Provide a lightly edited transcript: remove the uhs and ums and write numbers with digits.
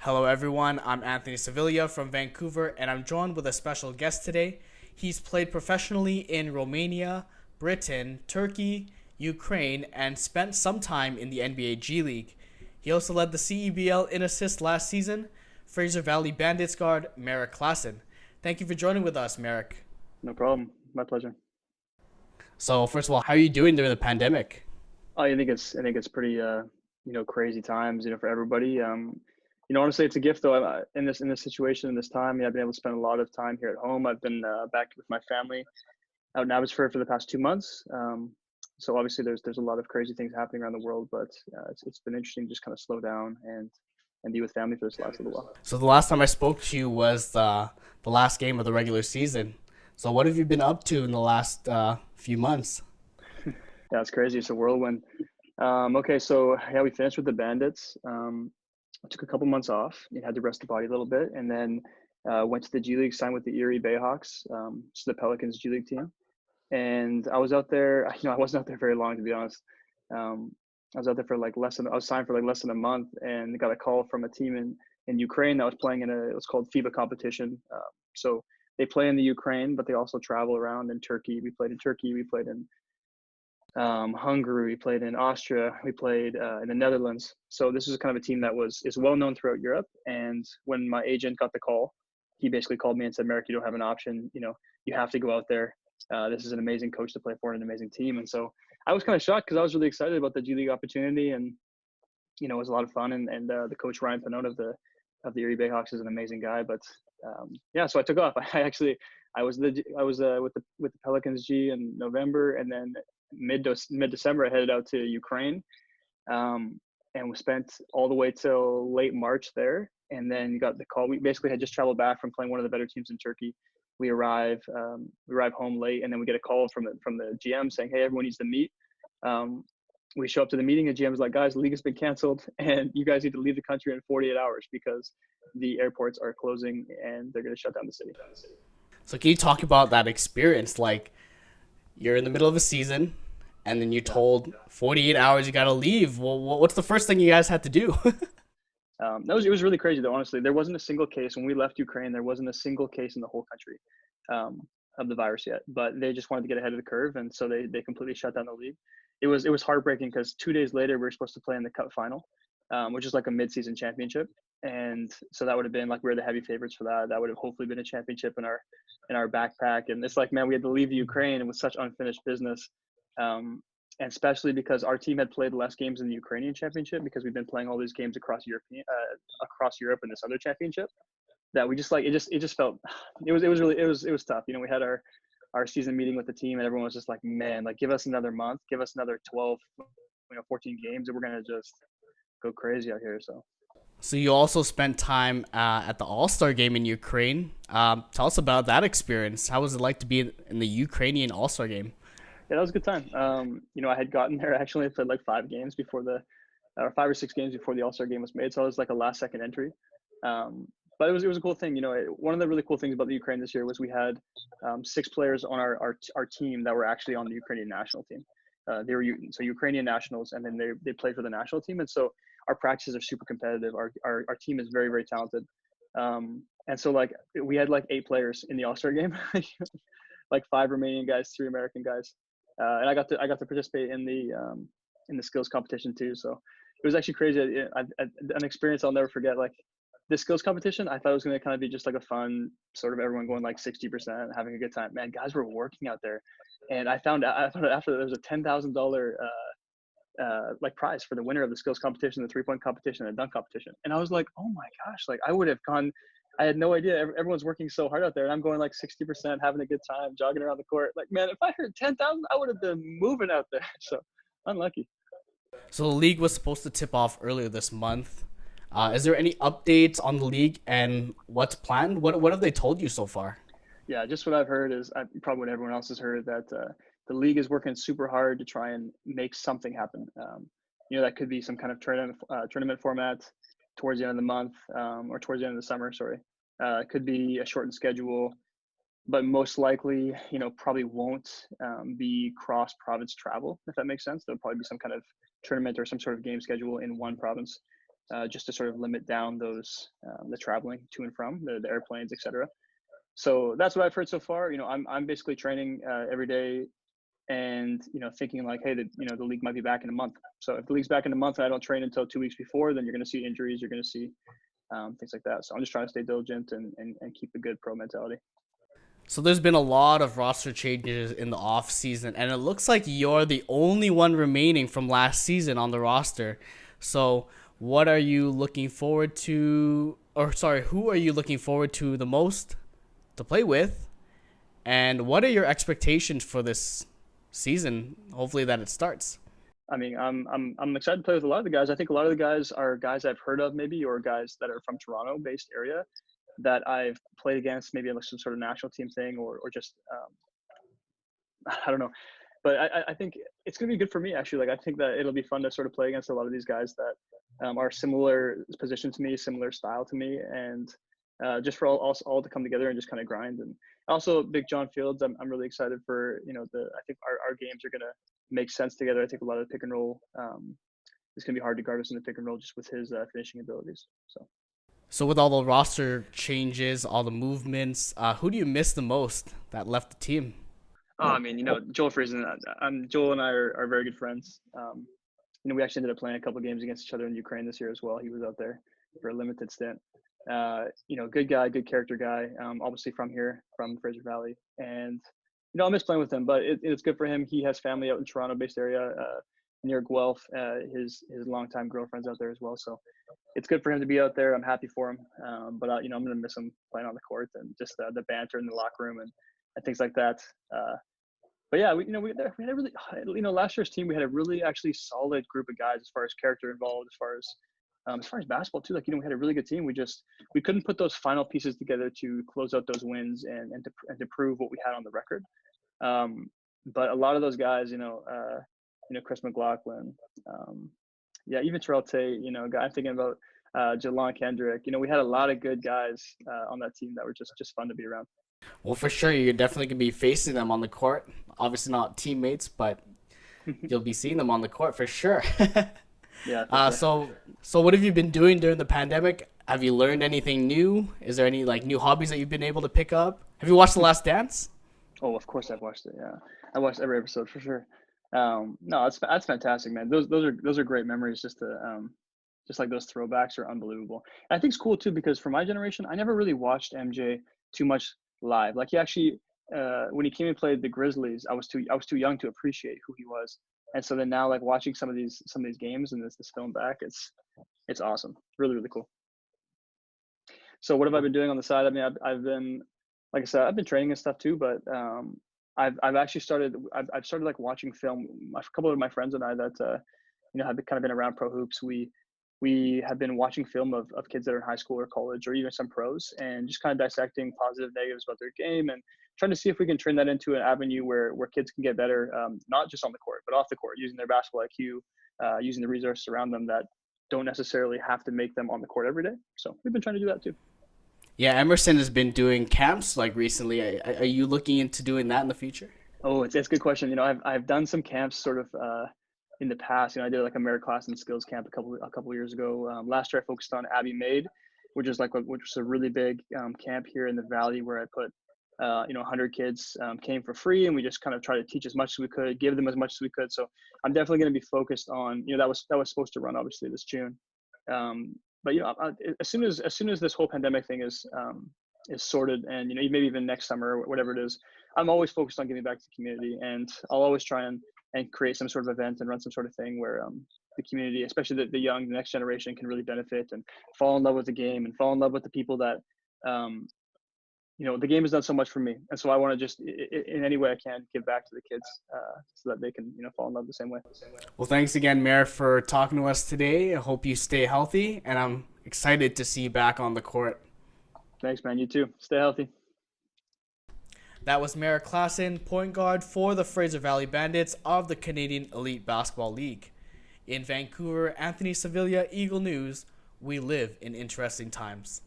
Hello, everyone. I'm Anthony Sevilla from Vancouver, and I'm joined with a special guest today. He's played professionally in Romania, Britain, Turkey, Ukraine, and spent some time in the NBA G League. He also led the CEBL in assists last season. Fraser Valley Bandits guard Marek Klassen. Thank you for joining with us, Marek. No problem. My pleasure. So, first of all, how are you doing during the pandemic? Oh, I think it's pretty crazy times for everybody. Honestly, it's a gift though. In this situation, in this time, I've been able to spend a lot of time here at home. I've been back with my family out in Abbotsford for the past 2 months. So obviously, there's a lot of crazy things happening around the world, but it's been interesting to just kind of slow down and be with family for this last little while. So, the last time I spoke to you was the last game of the regular season. So, what have you been up to in the last few months? Yeah, it's crazy. It's a whirlwind. Okay, so yeah, we finished with the Bandits. I took a couple months off. You had to rest the body a little bit, and then went to the G League, signed with the Erie Bayhawks, so the Pelicans G League team. And I was out there. I wasn't out there very long, to be honest. I was out there for like less than. I was signed for like less than a month, and got a call from a team in Ukraine that was playing in it was called FIBA competition. So they play in the Ukraine, but they also travel around in Turkey. We played in Turkey. We played in Hungary. We played in Austria. We played in the Netherlands. So this is kind of a team that is well known throughout Europe. And when my agent got the call, he basically called me and said, "Merrick, you don't have an option. You have to go out there. This is an amazing coach to play for and an amazing team." And so I was kind of shocked because I was really excited about the G League opportunity, and it was a lot of fun. And the coach Ryan Pinot of the Erie Bayhawks is an amazing guy. But yeah, so I took off. I was with the Pelicans G in November, and then mid December I headed out to Ukraine, and we spent all the way till late March there, and then got the call. We basically had just traveled back from playing one of the better teams in Turkey. We arrive home late, and then we get a call from the GM saying, "Hey, everyone needs to meet." We show up to the meeting, and GM's like, "Guys, the league has been canceled, and you guys need to leave the country in 48 hours because the airports are closing and they're going to shut down the city." So, can you talk about that experience? Like, you're in the middle of a season, and then you're Yeah. told 48 hours you gotta leave. Well, what's the first thing you guys had to do? It was really crazy though. Honestly, there wasn't a single case when we left Ukraine. There wasn't a single case in the whole country of the virus yet. But they just wanted to get ahead of the curve, and so they completely shut down the league. It was heartbreaking because 2 days later we were supposed to play in the Cup final, which is like a mid-season championship, and so that would have been like we're the heavy favorites for that. That would have hopefully been a championship in our backpack. And it's like, man, we had to leave the Ukraine and with such unfinished business. And especially because our team had played less games in the Ukrainian championship because we've been playing all these games across Europe in this other championship that we just like it just felt it was tough. We had our season meeting with the team, and everyone was just like, man, like give us another month, give us another 12, 14 games, and we're gonna just go crazy out here. So So, you also spent time at the All Star game in Ukraine. Tell us about that experience. How was it like to be in the Ukrainian All Star game? yeah, that was a good time. I had gotten there actually. I played like 5 games before or 5 or 6 games before the All Star game was made, so I was like a last second entry. But it was a cool thing. One of the really cool things about the Ukraine this year was we had 6 players on our team that were actually on the Ukrainian national team. They were so Ukrainian nationals, and then they played for the national team. And so our practices are super competitive. Our team is very, very talented. And so like we had like 8 players in the All Star game, like 5 Romanian guys, 3 American guys, and I got to participate in the skills competition too. So it was actually crazy. An experience I'll never forget. Like the skills competition, I thought it was going to kind of be just like a fun sort of everyone going like 60%, having a good time. Man, guys were working out there, and I found out after that there was a $10,000 like prize for the winner of the skills competition, the 3-point competition, and the dunk competition. And I was like, oh my gosh, like I would have gone. I had no idea. Everyone's working so hard out there, and I'm going like 60%, having a good time, jogging around the court. Like, man, if I heard 10,000, I would have been moving out there. So unlucky. So, the league was supposed to tip off earlier this month. Is there any updates on the league and what's planned? What have they told you so far? Yeah, just what I've heard is probably what everyone else has heard that the league is working super hard to try and make something happen. That could be some kind of tournament format towards the end of the month, or towards the end of the summer. Sorry, it could be a shortened schedule, but most likely, probably won't be cross province travel, if that makes sense. There'll probably be some kind of tournament or some sort of game schedule in one province. just to sort of limit down those the traveling to and from the airplanes, etc. So that's what I've heard so far. I'm basically training every day, and thinking like, hey, the league might be back in a month. So if the league's back in a month and I don't train until 2 weeks before, then you're going to see injuries, you're going to see things like that. So I'm just trying to stay diligent and keep a good pro mentality. So there's been a lot of roster changes in the off season, and it looks like you're the only one remaining from last season on the roster. So what are you looking forward to, or sorry, who are you looking forward to the most to play with? And what are your expectations for this season? Hopefully that it starts. I mean, I'm excited to play with a lot of the guys. I think a lot of the guys are guys I've heard of, maybe, or guys that are from Toronto-based area that I've played against, maybe in like some sort of national team thing, or just I don't know. But I think it's going to be good for me, actually. Like, I think that it'll be fun to sort of play against a lot of these guys that are similar position to me, similar style to me, and just for all to come together and just kind of grind. And also, Big John Fields, I'm really excited for, I think our games are going to make sense together. I think a lot of the pick and roll is going to be hard to guard us in the pick and roll just with his finishing abilities. So with all the roster changes, all the movements, who do you miss the most that left the team? Oh, I mean, Joel Fraser, Joel and I are very good friends. We actually ended up playing a couple of games against each other in Ukraine this year as well. He was out there for a limited stint. Good guy, good character guy, obviously from here, from Fraser Valley. And, I miss playing with him, but it's good for him. He has family out in Toronto-based area near Guelph. His longtime girlfriend's out there as well. So it's good for him to be out there. I'm happy for him. But I'm going to miss him playing on the court and just the banter in the locker room and things like that. But yeah, we had a really, last year's team, we had a really actually solid group of guys as far as character involved, as far as basketball too. Like, we had a really good team. We couldn't put those final pieces together to close out those wins and to prove what we had on the record. But a lot of those guys, Chris McLaughlin, even Terrell Tate, I'm thinking about Jalon Kendrick. We had a lot of good guys on that team that were just fun to be around. Well, for sure, you're definitely going to be facing them on the court. Obviously not teammates, but you'll be seeing them on the court for sure. Yeah. Sure. So what have you been doing during the pandemic? Have you learned anything new? Is there any new hobbies that you've been able to pick up? Have you watched The Last Dance? Oh, of course I've watched it. Yeah, I watched every episode for sure. No, that's fantastic, man. Those are great memories. Just like those throwbacks are unbelievable. And I think it's cool too because for my generation, I never really watched MJ too much live. Like, he actually, when he came and played the Grizzlies, I was too young to appreciate who he was. And so then now, like, watching some of these games and this film back, it's awesome. Really, really cool. So what have I been doing on the side? I mean, I've been, like I said, I've been training and stuff too, but I've actually started like watching film. A couple of my friends and I that have kind of been around pro hoops. We have been watching film of kids that are in high school or college or even some pros, and just kind of dissecting positive, negatives about their game and trying to see if we can turn that into an avenue where kids can get better, not just on the court, but off the court, using their basketball IQ, using the resources around them that don't necessarily have to make them on the court every day. So we've been trying to do that too. Yeah, Emerson has been doing camps like recently. Are you looking into doing that in the future? Oh, it's a good question. I've done some camps sort of in the past. I did like a Marek Klassen skills camp a couple years ago. Last year I focused on Abbey Made, which was a really big camp here in the Valley where I put 100 kids came for free, and we just kind of try to teach as much as we could, give them as much as we could. So I'm definitely going to be focused on, that was supposed to run obviously this June. But as soon as this whole pandemic thing is sorted, and maybe even next summer or whatever it is, I'm always focused on giving back to the community, and I'll always try and create some sort of event and run some sort of thing where the community, especially the young, the next generation, can really benefit and fall in love with the game and fall in love with the people that the game has done so much for me, and so I want to just in any way I can give back to the kids so that they can fall in love the same way. Well, thanks again, Mayor, for talking to us today. I hope you stay healthy, and I'm excited to see you back on the court. Thanks, man. You too. Stay healthy. That was Marek Klassen, point guard for the Fraser Valley Bandits of the Canadian Elite Basketball League. In Vancouver, Anthony Sevilla, EagleNews. We live in interesting times.